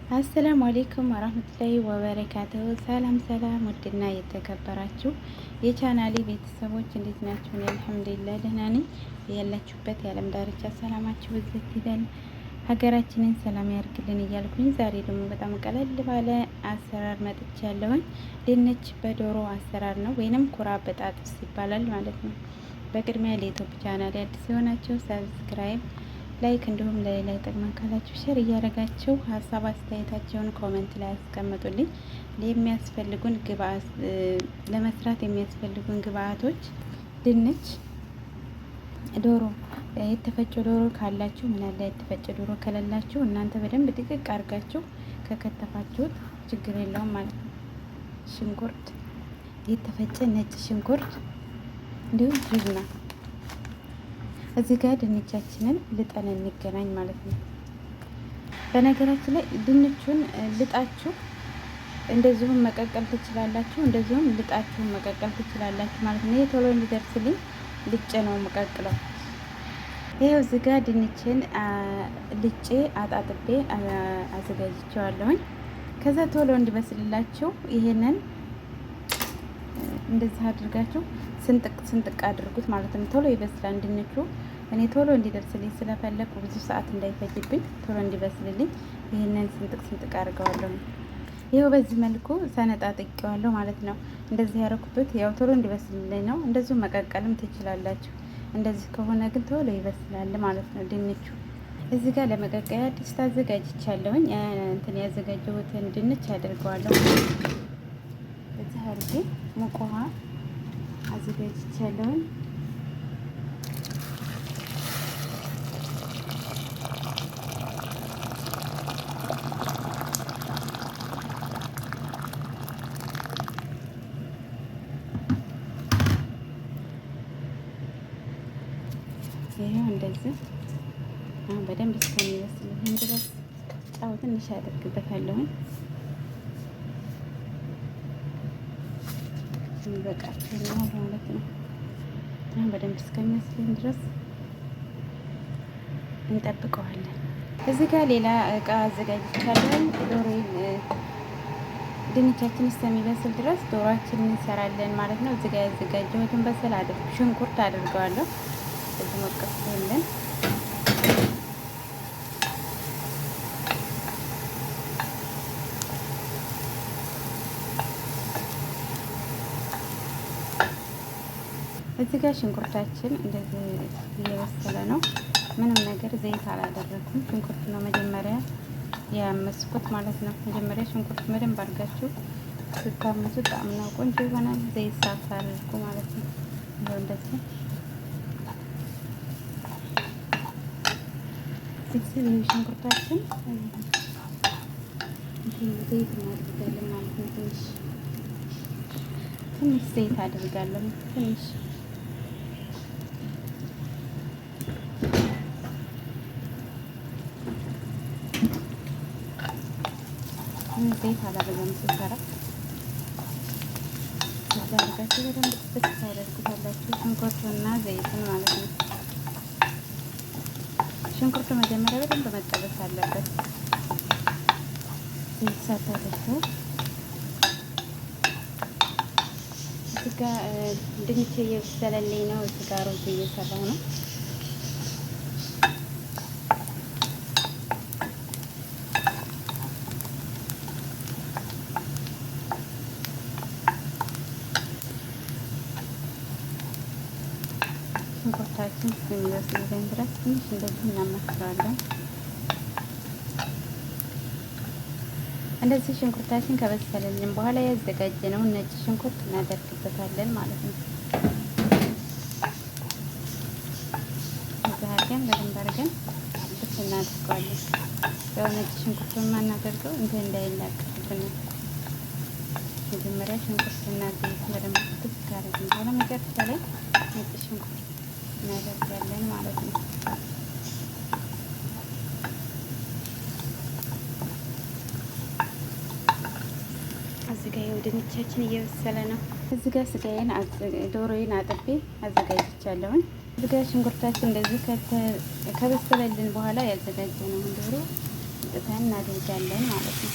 አሰላሙ አሌይኩም ወራህመቱላሂ ወበረካቱሁ። ሰላም ሰላም፣ ውድና የተከበራችሁ የቻናሌ ቤተሰቦች እንዴት ናችሁ? እኔ አልሐምዱሊላህ ደህና ነኝ። ያላችሁበት የዓለም ዳርቻ ሰላማችሁ ብዝት ይበል፣ ሀገራችንን ሰላም ያርግልን እያልኩኝ ዛሬ ደግሞ በጣም ቀለል ባለ አሰራር መጥቻለሁኝ። ድንች በዶሮ አሰራር ነው፣ ወይንም ኩራ በጣጥስ ይባላል ማለት ነው። በቅድሚያ ለዩቲዩብ ቻናሌ አዲስ የሆናችሁ ሰብስክራይብ፣ ላይክ እንዲሁም ለሌላ ይጠቅማል ካላችሁ ሼር እያደረጋችሁ ሀሳብ አስተያየታቸውን ኮመንት ላይ ያስቀምጡልኝ። የሚያስፈልጉን ግብአት ለመስራት የሚያስፈልጉን ግብአቶች ድንች፣ ዶሮ፣ የተፈጨ ዶሮ ካላችሁ ምን አለ፣ የተፈጨ ዶሮ ከሌላችሁ እናንተ በደንብ ድቅቅ አድርጋችሁ ከከተፋችሁት ችግር የለውም ማለት ነው። ሽንኩርት፣ የተፈጨ ነጭ ሽንኩርት እንዲሁም ጅብና። እዚህ ጋር ድንቻችንን ልጠን እንገናኝ ማለት ነው። በነገራችን ላይ ድንቹን ልጣችሁ እንደዚሁም መቀቀል ትችላላችሁ፣ እንደዚሁም ልጣችሁን መቀቀል ትችላላችሁ ማለት ነው። ይሄ ቶሎ እንዲደርስልኝ ልጬ ነው መቀቅለው። ይሄው እዚህ ጋር ድንችን ልጬ አጣጥቤ አዘጋጅቼዋለሁኝ። ከዛ ቶሎ እንዲበስልላችሁ ይሄንን እንደዚህ አድርጋችሁ ስንጥቅ አድርጉት ማለት ነው። ቶሎ ይበስላል ድንቹ። እኔ ቶሎ እንዲደርስልኝ ስለፈለኩ ብዙ ሰዓት እንዳይፈጅብኝ ቶሎ እንዲበስልልኝ ይህንን ስንጥቅ አድርገዋለሁ። ይኸው በዚህ መልኩ ሰነጣጥቄዋለሁ ማለት ነው። እንደዚህ ያደረኩበት ያው ቶሎ እንዲበስልልኝ ነው። እንደዚሁ መቀቀልም ትችላላችሁ። እንደዚህ ከሆነ ግን ቶሎ ይበስላል ማለት ነው ድንቹ። እዚህ ጋር ለመቀቀያ ድስት አዘጋጅቻለሁኝ። እንትን ያዘጋጀሁትን ድንች አድርገዋለሁ። እዚህ አድርጌ ሙቅ ውሃ አዘጋጅቻለሁኝ። ይሄው እንደዚህ አሁን በደንብ እስከሚበስልልኝ ድረስ ጫው ትንሽ አደርግበታለሁኝ። ይበቃችሁ ነው ማለት ነው። አሁን በደንብ እስከሚበስልልኝ ድረስ እንጠብቀዋለን። እዚህ ጋር ሌላ እቃ አዘጋጅቻለሁ። ድንቻችን እስከሚበስል ድረስ ዶሮአችንን እንሰራለን ማለት ነው። እዚህ ጋር ያዘጋጀሁትን በሰል ሽንኩርት አድርገዋለሁ። እዚህ መቀስልን እዚህ ጋር ሽንኩርታችን እንደዚህ እየበሰለ ነው። ምንም ነገር ዘይት አላደረኩም። ሽንኩርት ነው መጀመሪያ ያመስኩት ማለት ነው። መጀመሪያ ሽንኩርት በደንብ አድርጋችሁ ስታምሱ ጣዕምና ቆንጆ ይሆናል። ዘይት ሳታደርጉ ማለት ነው። ይኸው እንደዚህ ሲል ሽንኩርታችን ዘይት እናደርጋለን ማለት ነው። ትንሽ ዘይት አድርጋለሁ። ትንሽ ዘይት አላበዛም ስሰራ። እዛ አድርጋችሁ በደንብ ጥብስ ታደርጉታላችሁ ሽንኩርቱና ዘይቱን ማለት ነው። ሽንኩርቱ መጀመሪያ በደንብ መጠበስ አለበት። ዘይት ሳታደርጉ እዚህ ጋ ድንች እየበሰለልኝ ነው። እዚህ ጋ ሩዝ እየሰራሁ ነው። ሽንኩርታችን እስከሚበስልልን ድረስ ትንሽ እንደዚህ እናማስለዋለን። እንደዚህ ሽንኩርታችን ከበሰለልን በኋላ ያዘጋጀነውን ነጭ ሽንኩርት እናደርግበታለን ማለት ነው። እዚህ አድርገን በደንብ አድርገን ጥብስ እናደርገዋለን። ያው ነጭ ሽንኩርቱን የማናደርገው እንትን እንዳይላቀቅብን መጀመሪያ ሽንኩርትና ዘይት በደንብ ጥብስ ካደረግን በኋላ መጨረሻ ላይ ነጭ ሽንኩርት እናደርጋለን ማለት ነው። እዚህ ጋር ይኸው ድንቻችን እየበሰለ ነው። እዚህ ጋር ስጋዬን ዶሮዬን አጥቤ አዘጋጅቻለሁኝ። እዚህ ጋር ሽንኩርታችን እንደዚህ ከበሰለልን በኋላ ያዘጋጀነውን ዶሮ አውጥተን እናደርጋለን ማለት ነው።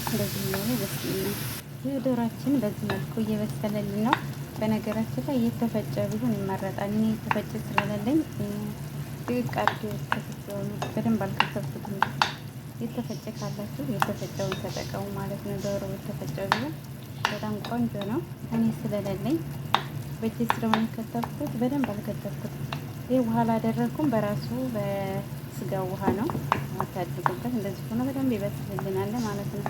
እንደዚህ እያለ ይበስልናል። ይህ ዶሯችን በዚህ መልኩ እየበሰለልን ነው። በነገራችን ላይ የተፈጨ ቢሆን ይመረጣል። እኔ የተፈጨ ስለሌለኝ ድቅቅ አድርጌ ከተፈጨውን በደንብ አልከተፍኩትም። የተፈጨ ካላችሁ የተፈጨውን ተጠቀሙ ማለት ነው። ዶሮ የተፈጨ ቢሆን በጣም ቆንጆ ነው። እኔ ስለሌለኝ በእጄ ስለሆነ የከተፍኩት በደንብ አልከተፍኩትም። ይህ ውሃ አላደረግኩም። በራሱ በስጋው ውሃ ነው አታድርጉበት። እንደዚህ ሆኖ በደንብ ይበስልልናል ማለት ነው።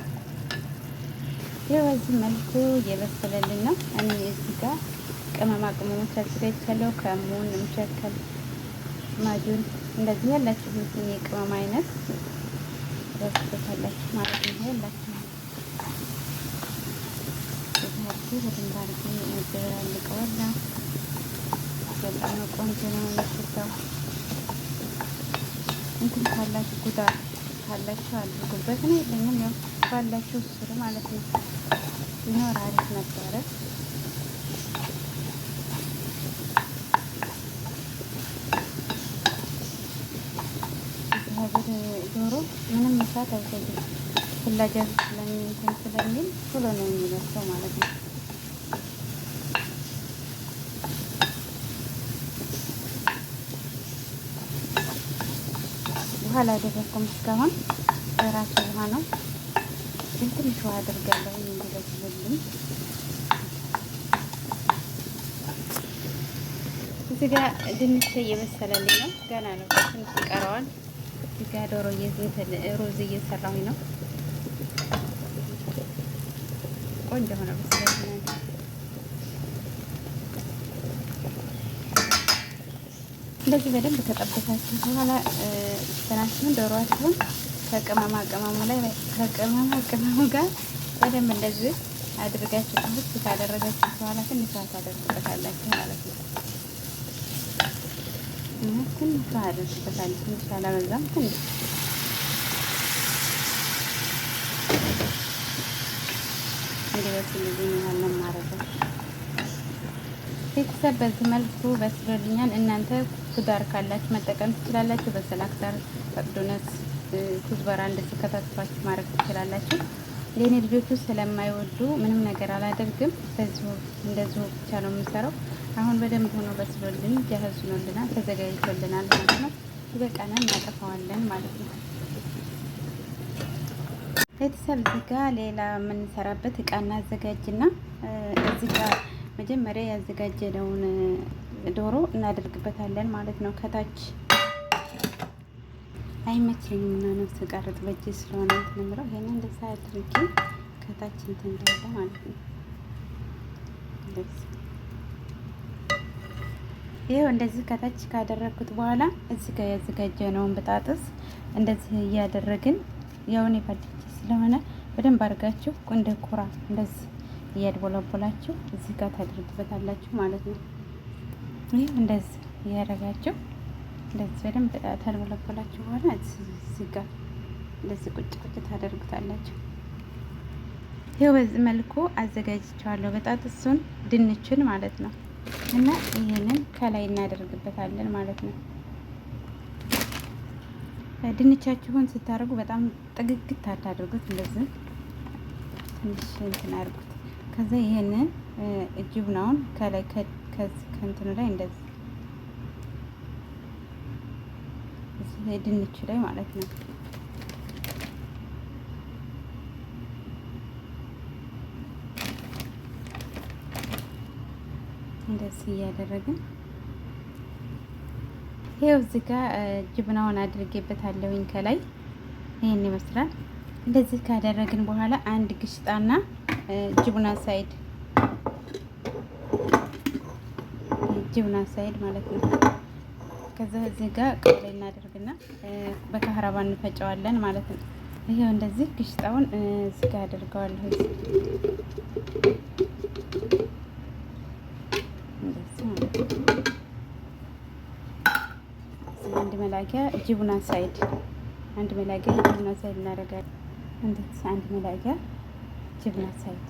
ይህ በዚህ መልኩ እየበሰለልን ነው። እኔ እዚህ ጋር ቅመማ ቅመሞች አዘጋጅቻለሁ። ከሙን፣ ምሸከል፣ ማጁን እንደዚህ ያላችሁትን የቅመም አይነት ረስበታላችሁ ማለት ነው። ያላችሁ እዚህ በደንብ አድርጌ ያልቀዋላ በጣም ቆንጆ ነው የሚሸታው። እንትን ካላችሁ ጉዳት ካላችሁ አድርጉበት። ነው የለኝም ያው ባላችሁ ስሩ ማለት ነው። ቢኖር አሪፍ ነበረ። ዶሮ ምንም እሳት አይፈጅም። ፍላጃ ስለሚንትን ስለሚል ቶሎ ነው የሚደርሰው ማለት ነው። ውሃ አላደረኩም እስካሁን በራሱ ውሃ ነው። ግን ትንሽ ውሃ አድርጋለሁ እንዲበስልልኝ። እዚህ ጋር ድንች እየበሰለልኝ ነው። ገና ነው፣ ትንሽ ይቀረዋል። እዚህ ጋር ዶሮ ሩዝ እየሰራሁኝ ነው። ቆንጆ ሆነ በስለልኝ። እንደዚህ በደንብ ከጠበሳችሁ በኋላ እንትናችሁን ዶሮአችሁን ከቅመማ ቅመሙ ላይ ከቅመማ ቅመሙ ጋር በደንብ እንደዚህ አድርጋችሁ ጥብስ ካደረጋችሁ በኋላ ትንሽ ውሃ ታደርጉበታላችሁ ማለት ነው። ትንሽ ውሃ አደርጉበታለሁ። ትንሽ አላበዛም፣ ትንሽ እንዲበስልልኝ ያህል ነው የማደርገው። ቤተሰብ በዚህ መልኩ በስሎልኛል። እናንተ ኩዳር ካላችሁ መጠቀም ትችላላችሁ። በሰላክታር በቅዱነት ኩዝበራ እንደዚህ ከታትፋችሁ ማድረግ ትችላላችሁ። የኔ ልጆቹ ስለማይወዱ ምንም ነገር አላደርግም። እንደዚሁ ብቻ ነው የምሰራው። አሁን በደንብ ሆኖ በስሎልን ጀህዝ ሆኖልናል፣ ተዘጋጅቶልናል ማለት ነው። ይበቃናል፣ እናጠፋዋለን ማለት ነው። ቤተሰብ እዚህ ጋር ሌላ የምንሰራበት እቃ እናዘጋጅና እዚህ ጋር መጀመሪያ ያዘጋጀነውን ዶሮ እናደርግበታለን ማለት ነው። ከታች አይመቸኝም እና ነው ስቀርጥ በእጄ ስለሆነ እንትን የምለው ይሄን እንደዛ አድርጌ ከታች እንትን እንዳለ ማለት ነው። ይሄው እንደዚህ ከታች ካደረግኩት በኋላ እዚህ ጋር ያዘጋጀነውን በጣጥስ እንደዚህ እያደረግን ያው እኔ ፈልጌ ስለሆነ በደንብ አድርጋችሁ እንደ ኩራ እንደዚህ እያድቦለቦላችሁ እዚህ ጋር ታደርጉበታላችሁ ማለት ነው። ይሄ እንደዚህ እያደረጋችሁ እንደዚህ በደንብ ታድቦለቦላችሁ በኋላ እዚህ ጋር እንደዚህ ቁጭ ቁጭ ታደርጉታላችሁ። ይሄው በዚህ መልኩ አዘጋጅቻለሁ በጣጥሱን ድንችን ማለት ነው። እና ይሄንን ከላይ እናደርግበታለን ማለት ነው። ድንቻችሁን ስታደርጉ በጣም ጥግግት አታድርጉት። እንደዚህ ትንሽ እንትን አድርጉት። ከዛ ይሄንን ጅብናውን ከላይ ከእንትኑ ላይ እንደዚህ ድንቹ ላይ ማለት ነው። እንደዚህ እያደረግን ይሄው እዚህ ጋር ጅብናውን አድርጌበታለሁኝ ከላይ ይሄን ይመስላል። እንደዚህ ካደረግን በኋላ አንድ ግሽጣና ጅብና ሳይድ ማለት ነው ከዛ እዚህ ጋር ቃል ላይ እናደርግና በካህራባ እንፈጨዋለን ማለት ነው። ይሄው እንደዚህ ግሽጣውን እዚህ ጋር አድርገዋለሁ። አንድ መላጊያ ጅቡና ሳይድ እናደርጋለን። እንደዚህ አንድ መላጊያ ጅቡና ሳይድ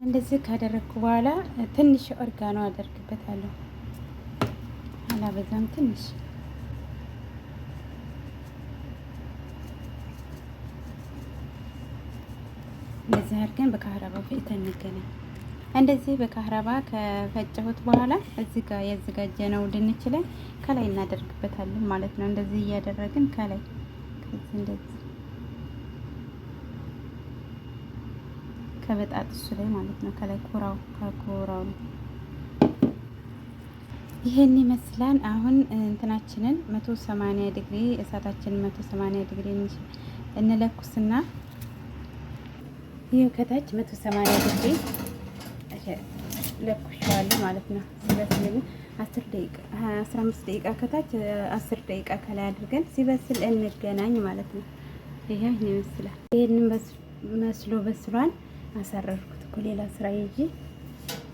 እንደዚህ ካደረግኩ በኋላ ትንሽ ኦርጋኖ አደርግበታለሁ። አላበዛም፣ ትንሽ እንደዚህ አድርገን በካህራባ ፈጭተን እንገናኝ። እንደዚህ በካህራባ ከፈጨሁት በኋላ እዚህ ጋር ያዘጋጀነው ድንች ላይ ከላይ እናደርግበታለን ማለት ነው። እንደዚህ እያደረግን ከላይ እንደዚህ ከበጣጥሱ ላይ ማለት ነው። ከላይ ከኮራው ነው። ይሄን ይመስላል። አሁን እንትናችንን 180 ዲግሪ እሳታችንን 180 ዲግሪ እንለኩስና ይሄው ከታች 180 ዲግሪ ለኩሻለሁ ማለት ነው። ሲበስል 10 ደቂቃ 15 ደቂቃ ከታች 10 ደቂቃ ከላይ አድርገን ሲበስል እንገናኝ ማለት ነው። ይሄን ይመስላል። ይሄንን መስሎ በስሏል። አሳረርኩት እኮ ሌላ ስራ ይዤ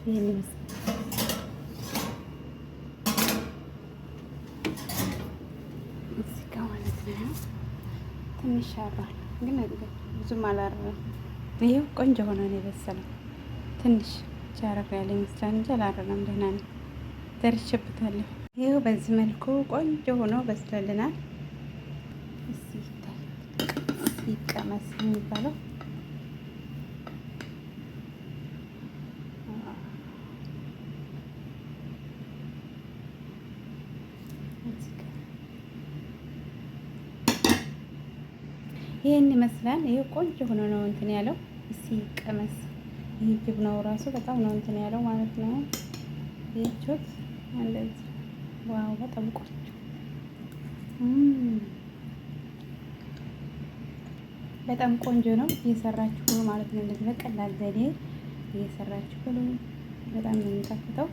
ይሄን ይመስላል። እዚህ ጋር ማለት ነው። ትንሽ አሯል ግን ብዙም አላረረም። ይሄው ቆንጆ ሆኖ ነው የበሰለው። ትንሽ ቻረፍ ያለ ይመስላል እንጂ አላረረም። ደህና ነው። ደርሼበታለሁ። ይሄው በዚህ መልኩ ቆንጆ ሆኖ በስሎልናል። እዚህ ይቀመስ የሚባለው ይሄን ይመስላል። ይሄው ቆንጆ ሆኖ ነው እንትን ያለው። እስኪ ቀመስ። ይሄ ጅብናው ራሱ በጣም ነው እንትን ያለው ማለት ነው። ይሄቹት እንደዚህ ዋው፣ በጣም ቆንጆ በጣም ቆንጆ ነው። እየሰራችሁ ማለት ነው። እንደዚህ በቀላል ዘዴ እየሰራችሁ ነው። በጣም ነው የሚጣፍጠው።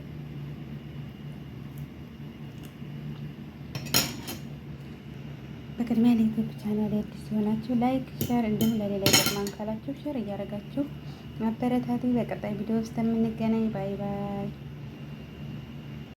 በቅድሚያ ለዩቲዩብ ቻናል አዲስ ሲሆናችሁ ላይክ፣ ሼር እንዲሁም ለሌላ ይጠቅማል ካላችሁ ሼር እያደረጋችሁ ማበረታቱ። በቀጣይ ቪዲዮ ውስጥ የምንገናኝ። ባይ ባይ።